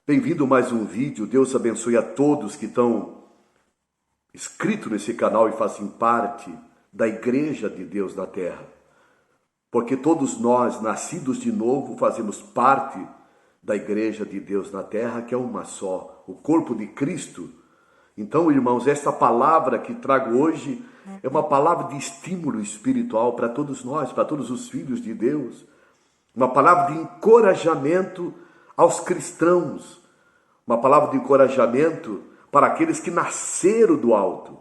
Bem-vindo a mais um vídeo. Deus abençoe a todos que estão inscritos nesse canal e fazem parte da Igreja de Deus na Terra. Porque todos nós, nascidos de novo, fazemos parte da Igreja de Deus na Terra, que é uma só, o corpo de Cristo. Então, irmãos, esta palavra que trago hoje é uma palavra de estímulo espiritual para todos nós, para todos os filhos de Deus. Uma palavra de encorajamento aos cristãos, uma palavra de encorajamento para aqueles que nasceram do alto,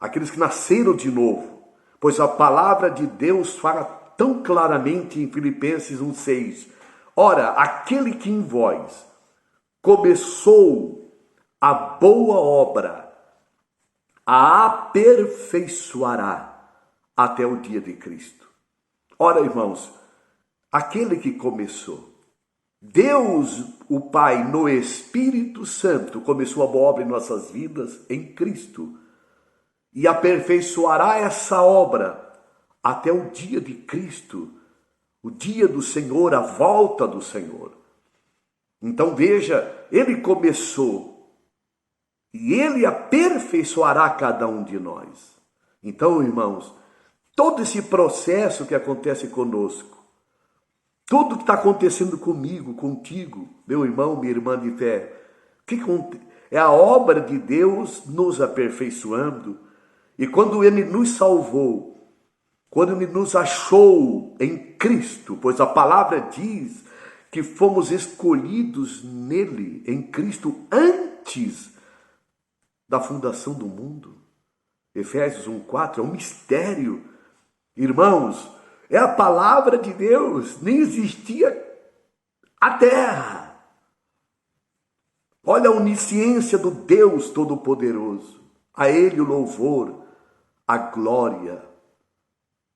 aqueles que nasceram de novo, pois a palavra de Deus fala tão claramente em Filipenses 1,6: ora, aquele que em vós começou a boa obra, a aperfeiçoará até o dia de Cristo. Ora, irmãos, aquele que começou, Deus, o Pai, no Espírito Santo, começou a boa obra em nossas vidas em Cristo e aperfeiçoará essa obra até o dia de Cristo, o dia do Senhor, a volta do Senhor. Então veja, Ele começou e Ele aperfeiçoará cada um de nós. Então, irmãos, todo esse processo que acontece conosco, tudo que está acontecendo comigo, contigo, meu irmão, minha irmã de fé, é a obra de Deus nos aperfeiçoando. E quando Ele nos salvou, quando Ele nos achou em Cristo, pois a palavra diz que fomos escolhidos nele, em Cristo, antes da fundação do mundo. Efésios 1,4 é um mistério. Irmãos, é a palavra de Deus, nem existia a terra. Olha a onisciência do Deus Todo-Poderoso. A Ele o louvor, a glória,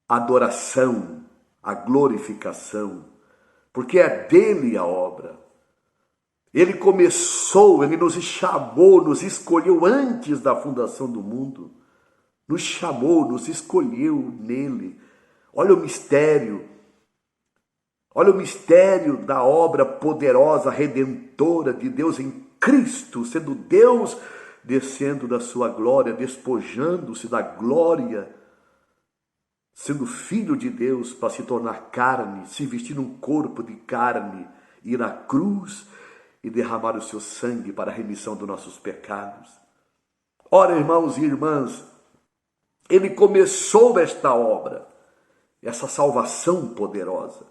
a adoração, a glorificação, porque é dele a obra. Ele começou, Ele nos chamou, nos escolheu antes da fundação do mundo. Nos chamou, nos escolheu nele. Olha o mistério da obra poderosa, redentora de Deus em Cristo, sendo Deus descendo da sua glória, despojando-se da glória, sendo filho de Deus para se tornar carne, se vestir num corpo de carne, ir à cruz e derramar o seu sangue para a remissão dos nossos pecados. Ora, irmãos e irmãs, Ele começou esta obra, essa salvação poderosa.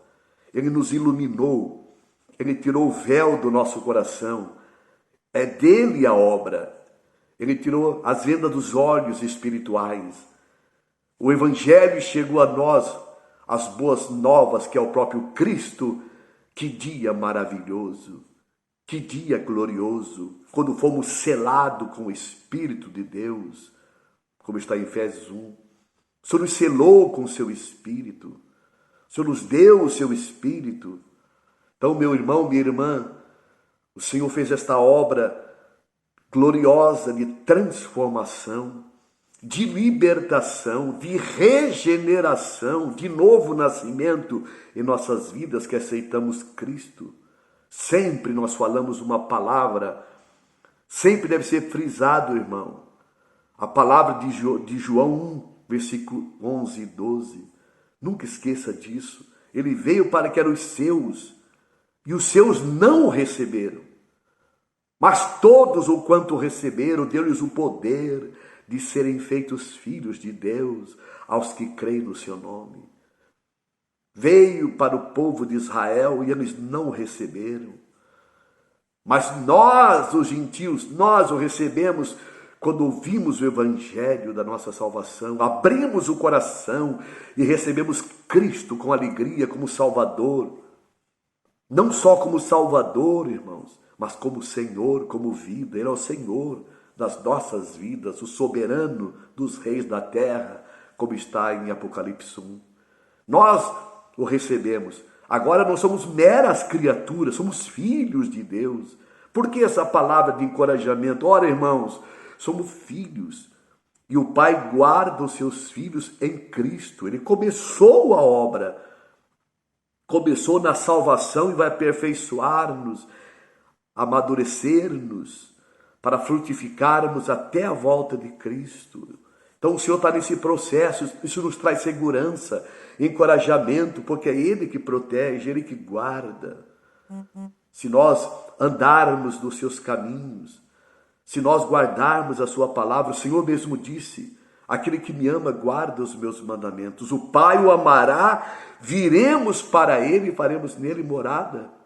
Ele nos iluminou, Ele tirou o véu do nosso coração. É dele a obra. Ele tirou as vendas dos olhos espirituais. O Evangelho chegou a nós, as boas novas, que é o próprio Cristo. Que dia maravilhoso, que dia glorioso, quando fomos selados com o Espírito de Deus, como está em Efésios 1. O Senhor nos selou com o seu Espírito. O Senhor nos deu o seu Espírito. Então, meu irmão, minha irmã, o Senhor fez esta obra gloriosa de transformação, de libertação, de regeneração, de novo nascimento em nossas vidas que aceitamos Cristo. Sempre nós falamos uma palavra, sempre deve ser frisado, irmão, a palavra de João 1, versículo 11 e 12. Nunca esqueça disso. Ele veio para que eram os seus, e os seus não o receberam. Mas todos o quanto receberam, deu-lhes o poder de serem feitos filhos de Deus, aos que creem no seu nome. Veio para o povo de Israel e eles não o receberam. Mas nós, os gentios, nós o recebemos quando ouvimos o Evangelho da nossa salvação, abrimos o coração e recebemos Cristo com alegria como Salvador. Não só como Salvador, irmãos, mas como Senhor, como vida. Ele é o Senhor das nossas vidas, o soberano dos reis da terra, como está em Apocalipse 1. Nós o recebemos. Agora não somos meras criaturas, somos filhos de Deus. Por que essa palavra de encorajamento? Ora, irmãos, somos filhos e o Pai guarda os seus filhos em Cristo. Ele começou a obra, começou na salvação e vai aperfeiçoar-nos amadurecer-nos, para frutificarmos até a volta de Cristo. Então o Senhor está nesse processo, isso nos traz segurança, encorajamento, porque é Ele que protege, Ele que guarda. Se nós andarmos nos seus caminhos, se nós guardarmos a sua palavra, o Senhor mesmo disse, aquele que me ama guarda os meus mandamentos, o Pai o amará, viremos para Ele e faremos nele morada.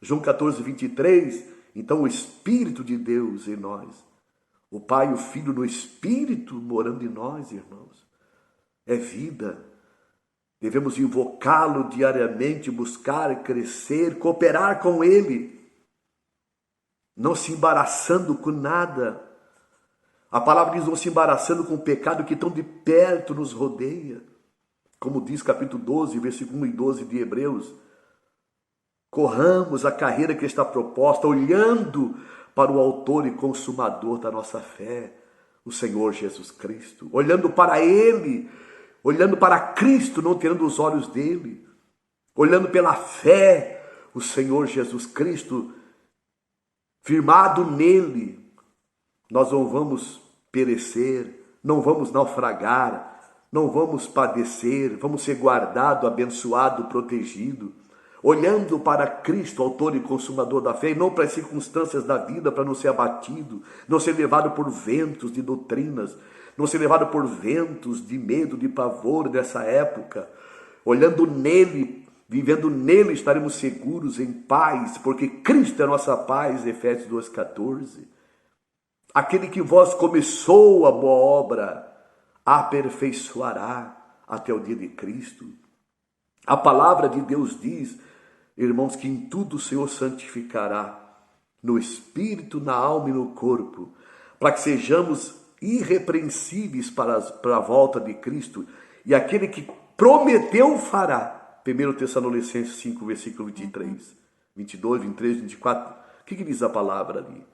João 14, 23, então o Espírito de Deus em nós, o Pai e o Filho no Espírito morando em nós, irmãos, é vida. Devemos invocá-lo diariamente, buscar, crescer, cooperar com Ele, não se embaraçando com nada. A palavra diz, não se embaraçando com o pecado que tão de perto nos rodeia. Como diz capítulo 12, versículo 1 e 12 de Hebreus, corramos a carreira que está proposta, olhando para o autor e consumador da nossa fé, o Senhor Jesus Cristo. Olhando para Ele, olhando para Cristo, não tirando os olhos dele. Olhando pela fé, o Senhor Jesus Cristo, firmado nele, nós não vamos perecer, não vamos naufragar, não vamos padecer, vamos ser guardado, abençoado, protegido. Olhando para Cristo, autor e consumador da fé, e não para as circunstâncias da vida, para não ser abatido, não ser levado por ventos de doutrinas, não ser levado por ventos de medo, de pavor dessa época. Olhando nele, vivendo nele, estaremos seguros em paz, porque Cristo é a nossa paz, Efésios 2,14. Aquele que vós começou a boa obra, aperfeiçoará até o dia de Cristo. A palavra de Deus diz, irmãos, que em tudo o Senhor santificará, no espírito, na alma e no corpo, para que sejamos irrepreensíveis para a volta de Cristo, e aquele que prometeu fará. 1 Tessalonicenses 5, versículo 23, 22, 23, 24. O que diz a palavra ali?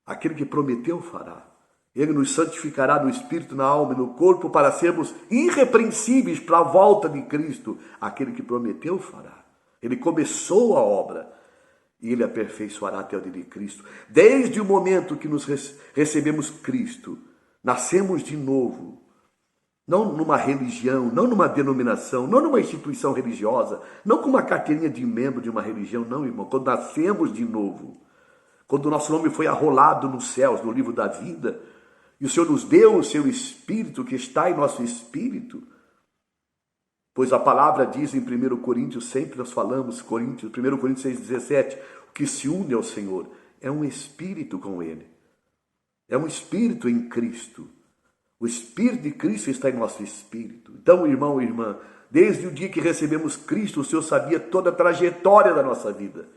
Aquele que prometeu fará. Ele nos santificará no espírito, na alma e no corpo, para sermos irrepreensíveis para a volta de Cristo. Aquele que prometeu fará. Ele começou a obra e Ele aperfeiçoará até o dia de Cristo. Desde o momento que nos recebemos Cristo, nascemos de novo. Não numa religião, não numa denominação, não numa instituição religiosa, não com uma carteirinha de membro de uma religião, não, irmão. Quando nascemos de novo, quando o nosso nome foi arrolado nos céus, no livro da vida, e o Senhor nos deu o seu Espírito, que está em nosso Espírito, pois a palavra diz em 1 Coríntios, sempre nós falamos, 1 Coríntios 6,17, o que se une ao Senhor é um Espírito com Ele, é um Espírito em Cristo. O Espírito de Cristo está em nosso Espírito. Então, irmão e irmã, desde o dia que recebemos Cristo, o Senhor sabia toda a trajetória da nossa vida.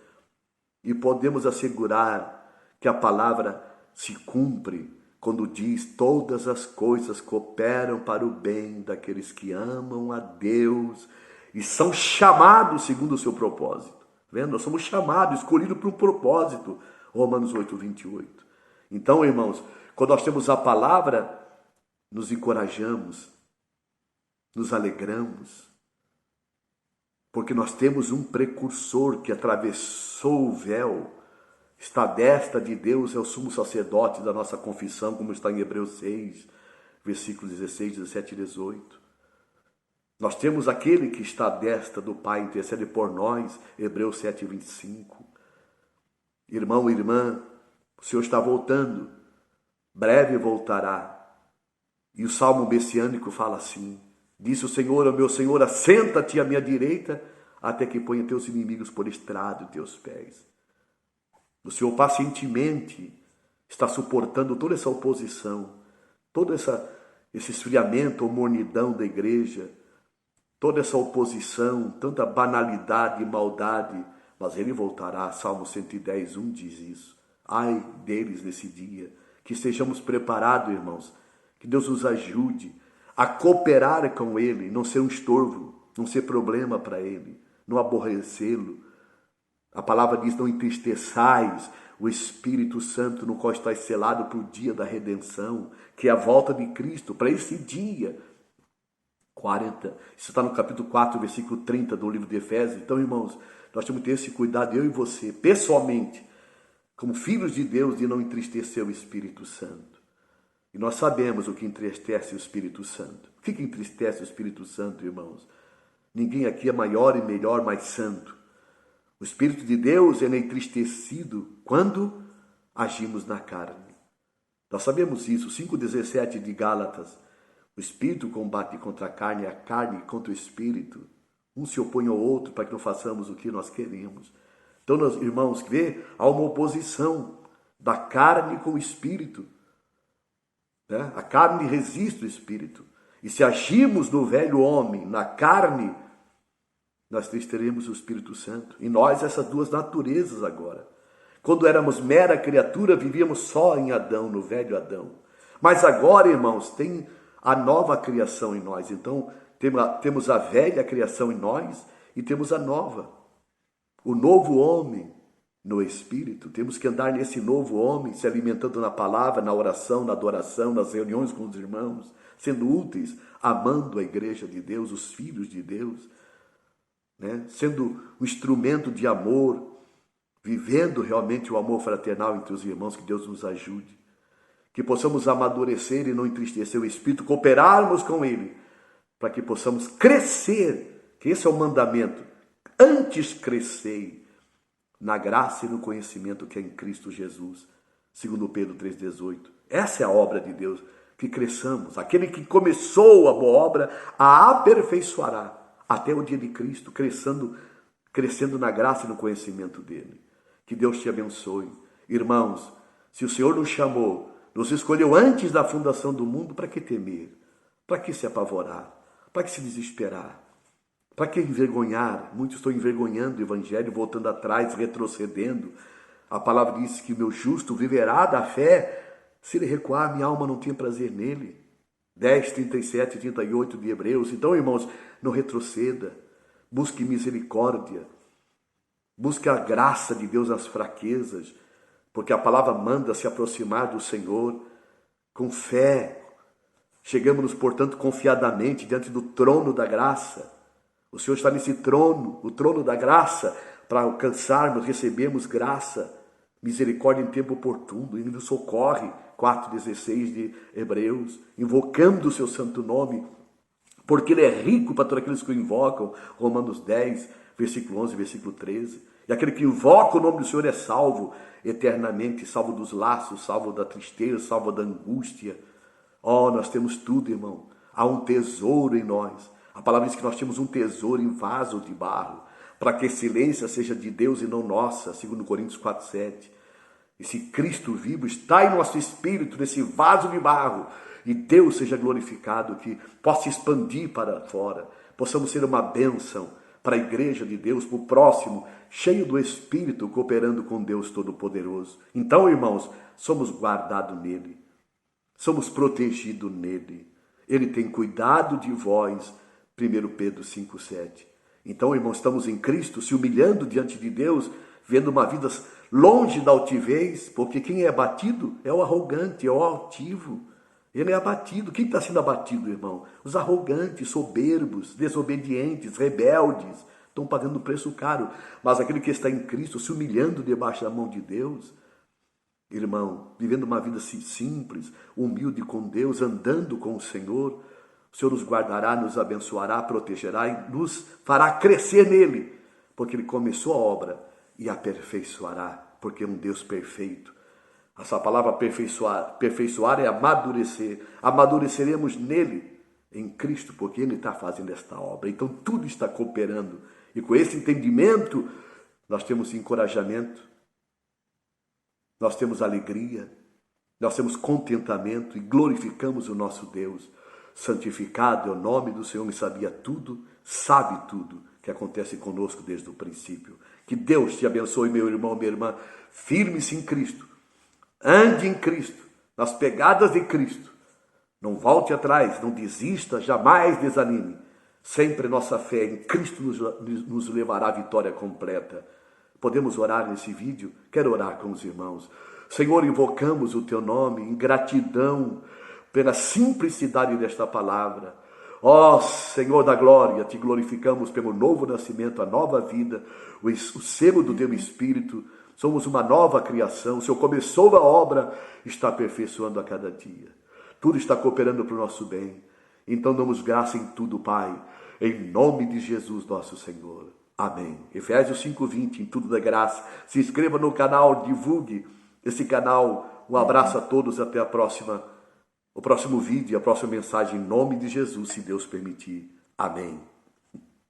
E podemos assegurar que a palavra se cumpre quando diz: todas as coisas cooperam para o bem daqueles que amam a Deus e são chamados segundo o seu propósito. Vendo? Nós somos chamados, escolhidos para um propósito. Romanos 8, 28. Então, irmãos, quando nós temos a palavra, nos encorajamos, nos alegramos, porque nós temos um precursor que atravessou o véu, está à destra de Deus, é o sumo sacerdote da nossa confissão, como está em Hebreus 6, versículos 16, 17 e 18. Nós temos aquele que está à destra do Pai, intercede por nós, Hebreus 7, 25. Irmão e irmã, o Senhor está voltando, breve voltará. E o Salmo messiânico fala assim: disse o Senhor ao meu Senhor, assenta-te à minha direita, até que ponha teus inimigos por estrado de teus pés. O Senhor pacientemente está suportando toda essa oposição, todo esse esfriamento ou mornidão da igreja, toda essa oposição, tanta banalidade e maldade, mas Ele voltará. Salmo 110, 1 diz isso. Ai deles nesse dia, que estejamos preparados, irmãos, que Deus nos ajude a cooperar com Ele, não ser um estorvo, não ser problema para Ele, não aborrecê-lo. A palavra diz: não entristeçais o Espírito Santo, no qual está selado para o dia da redenção, que é a volta de Cristo, para esse dia. 40, isso está no capítulo 4, versículo 30 do livro de Efésios. Então, irmãos, nós temos que ter esse cuidado, eu e você, pessoalmente, como filhos de Deus, de não entristecer o Espírito Santo. E nós sabemos o que entristece o Espírito Santo. O que entristece o Espírito Santo, irmãos? Ninguém aqui é maior e melhor, mais santo. O Espírito de Deus é entristecido quando agimos na carne. Nós sabemos isso, 5,17 de Gálatas. O Espírito combate contra a carne contra o Espírito. Um se opõe ao outro para que não façamos o que nós queremos. Então, nós, irmãos, há uma oposição da carne com o Espírito. Né? A carne resiste o Espírito. E se agimos no velho homem, na carne, nós teremos o Espírito Santo. E nós, essas duas naturezas agora. Quando éramos mera criatura, vivíamos só em Adão, no velho Adão. Mas agora, irmãos, tem a nova criação em nós. Então, temos a velha criação em nós e temos a nova. O novo homem no Espírito. Temos que andar nesse novo homem, se alimentando na palavra, na oração, na adoração, nas reuniões com os irmãos, sendo úteis, amando a igreja de Deus, os filhos de Deus, né? Sendo um instrumento de amor, vivendo realmente o amor fraternal entre os irmãos. Que Deus nos ajude. Que possamos amadurecer e não entristecer o Espírito, cooperarmos com Ele, para que possamos crescer, que esse é o mandamento. Antes crescei na graça e no conhecimento que é em Cristo Jesus, segundo Pedro 3,18. Essa é a obra de Deus, que cresçamos. Aquele que começou a boa obra, a aperfeiçoará até o dia de Cristo, crescendo na graça e no conhecimento dele. Que Deus te abençoe. Irmãos, se o Senhor nos chamou, nos escolheu antes da fundação do mundo, para que temer? Para que se apavorar? Para que se desesperar? Para que envergonhar? Muitos estão envergonhando o Evangelho, voltando atrás, retrocedendo. A palavra diz que o meu justo viverá da fé. Se ele recuar, minha alma não tem prazer nele. 10, 37 e 38 de Hebreus. Então, irmãos, não retroceda. Busque misericórdia. Busque a graça de Deus nas fraquezas. Porque a palavra manda se aproximar do Senhor com fé. Chegamos-nos, portanto, confiadamente diante do trono da graça. O Senhor está nesse trono, o trono da graça, para alcançarmos, recebermos graça, misericórdia em tempo oportuno. Ele nos socorre, 4,16 de Hebreus, invocando o seu santo nome, porque Ele é rico para todos aqueles que o invocam, Romanos 10, versículo 11, versículo 13. E aquele que invoca o nome do Senhor é salvo eternamente, salvo dos laços, salvo da tristeza, salvo da angústia. Oh, nós temos tudo, irmão. Há um tesouro em nós. A palavra diz que nós temos um tesouro em vaso de barro, para que a excelência seja de Deus e não nossa, segundo Coríntios 4,7. Esse Cristo vivo está em nosso espírito, nesse vaso de barro, e Deus seja glorificado, que possa expandir para fora, possamos ser uma bênção para a igreja de Deus, para o próximo, cheio do Espírito, cooperando com Deus Todo-Poderoso. Então, irmãos, somos guardados nele, somos protegidos nele. Ele tem cuidado de vós, 1 Pedro 5,7. Então, irmãos, estamos em Cristo, se humilhando diante de Deus, vendo uma vida longe da altivez, porque quem é abatido é o arrogante, é o altivo. Ele é abatido. Quem está sendo abatido, irmão? Os arrogantes, soberbos, desobedientes, rebeldes, estão pagando um preço caro. Mas aquele que está em Cristo, se humilhando debaixo da mão de Deus, irmão, vivendo uma vida simples, humilde com Deus, andando com o Senhor nos guardará, nos abençoará, protegerá e nos fará crescer nele, porque ele começou a obra e aperfeiçoará, porque é um Deus perfeito. Essa palavra aperfeiçoar é amadurecer. Amadureceremos nele, em Cristo, porque ele está fazendo esta obra. Então tudo está cooperando. E com esse entendimento, nós temos encorajamento, nós temos alegria, nós temos contentamento e glorificamos o nosso Deus. Santificado é o nome do Senhor, que sabia tudo, sabe tudo que acontece conosco desde o princípio. Que Deus te abençoe, meu irmão, minha irmã. Firme-se em Cristo. Ande em Cristo, nas pegadas de Cristo. Não volte atrás, não desista, jamais desanime. Sempre nossa fé em Cristo nos levará à vitória completa. Podemos orar nesse vídeo? Quero orar com os irmãos. Senhor, invocamos o teu nome em gratidão pela simplicidade desta palavra. Ó Senhor da glória, te glorificamos pelo novo nascimento, a nova vida, o selo do teu Espírito Somos uma nova criação. O Senhor começou a obra, está aperfeiçoando a cada dia. Tudo está cooperando para o nosso bem. Então damos graça em tudo, Pai, em nome de Jesus nosso Senhor. Amém. Efésios 5:20, em tudo da graça. Se inscreva no canal, divulgue esse canal. Um abraço a todos, até o próximo vídeo, a próxima mensagem, em nome de Jesus, se Deus permitir. Amém.